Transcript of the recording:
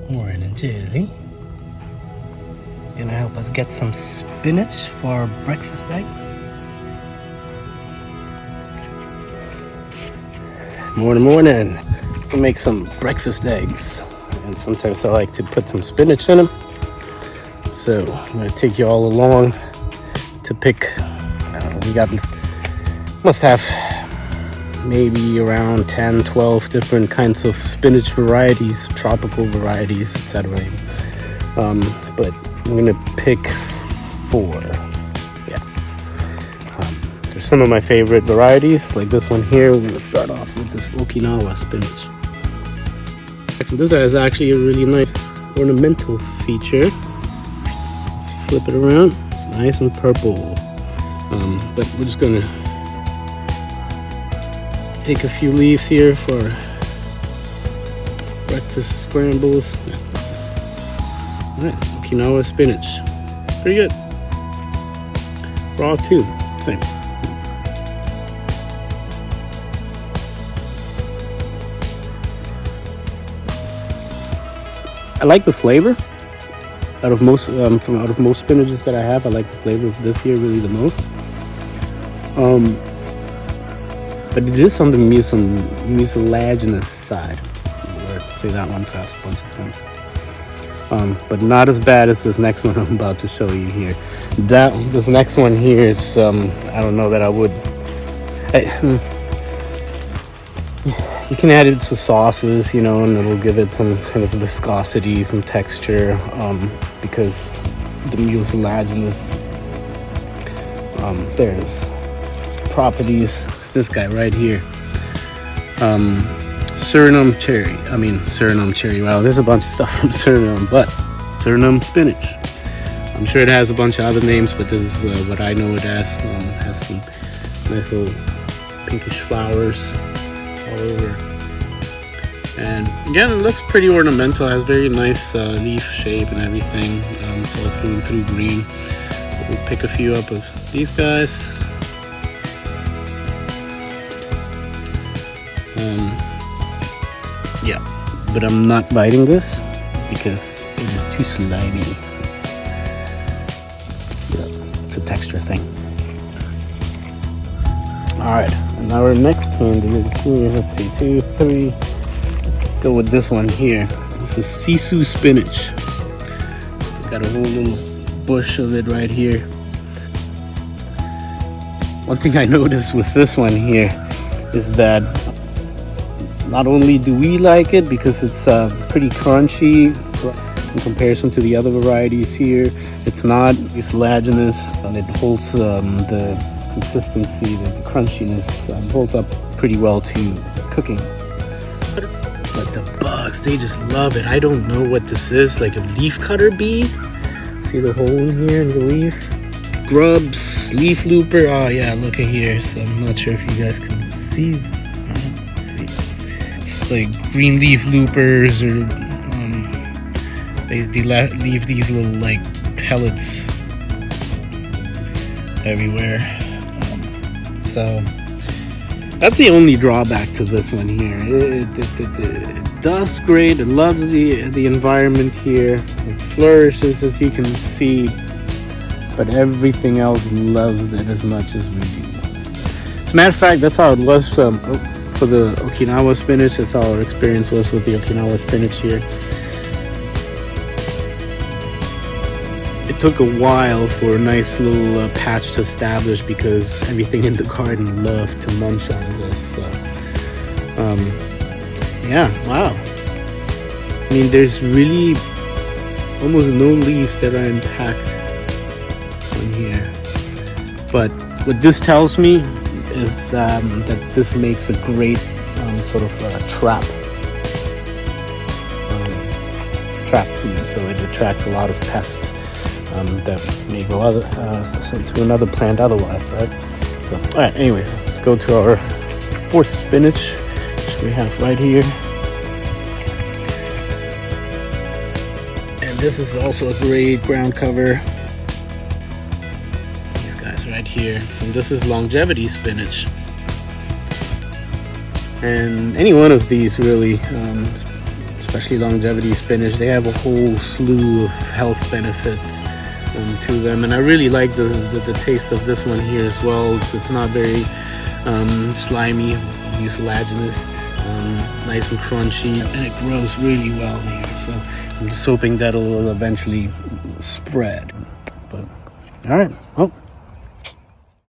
Morning, Jelly. Gonna help us get some spinach for our breakfast eggs. Morning. We'll make some breakfast eggs. And sometimes I like to put some spinach in them. So I'm gonna take you all along to pick, I don't know, must have maybe around 10, 12 different kinds of spinach varieties, tropical varieties, etc. But I'm gonna pick 4. Yeah. There's some of my favorite varieties, like this one here. We're gonna start off with this Okinawa Spinach. This has actually a really nice ornamental feature. Flip it around, it's nice and purple. But we're just gonna take a few leaves here for breakfast scrambles. Alright, Okinawa spinach. Pretty good. Raw too, same. I like the flavor. Out of most spinaches that I have, I like the flavor of this here really the most. But it is on the mucilaginous side. Or say that one fast a bunch of times. But not as bad as this next one I'm about to show you here. This next one here is, I don't know that I would. You can add it to sauces, you know, and it'll give it some kind of viscosity, some texture, because the mucilaginous, there it is, properties. It's this guy right here. Surinam cherry. Wow, there's a bunch of stuff from Surinam, but Surinam spinach. I'm sure it has a bunch of other names, but this is what I know it as. Has some nice little pinkish flowers all over. And again, it looks pretty ornamental. It has very nice leaf shape and everything. It's all through and through green. But we'll pick a few up of these guys. Yeah, but I'm not biting this because it is too slimy. Yeah, it's a texture thing. Alright, and our next candidate here, let's see, 2, 3. Let's go with this one here. This is Sissoo Spinach. It's got a whole little bush of it right here. One thing I noticed with this one here is that not only do we like it because it's pretty crunchy in comparison to the other varieties here, it's not mucilaginous and it holds the consistency, the crunchiness, holds up pretty well to cooking. But the bugs, they just love it. I don't know what this is, like a leaf cutter bee. See the hole in here in the leaf? Grubs, leaf looper. Oh yeah, look at here. So I'm not sure if you guys can see. Like green leaf loopers, or they leave these little like pellets everywhere. So that's the only drawback to this one here. It does great. It loves the environment here. It flourishes, as you can see, but everything else loves it as much as we do. As a matter of fact, that's how it was. For the Okinawa spinach, that's how our experience was with the Okinawa spinach here. It took a while for a nice little patch to establish because everything in the garden loved to munch on this. So, yeah, wow. I mean, there's really almost no leaves that are intact on here. But what this tells me is that this makes a great sort of trap food, so it attracts a lot of pests that may go to another plant otherwise, right? So, all right. Anyways, let's go to our 4th spinach, which we have right here, and this is also a great ground cover. Right here. So this is longevity spinach, and any one of these really, especially longevity spinach. They have a whole slew of health benefits to them, and I really like the taste of this one here as well. It's not very slimy, mucilaginous, nice and crunchy, and it grows really well here. So I'm just hoping that it'll eventually spread. But all right, well,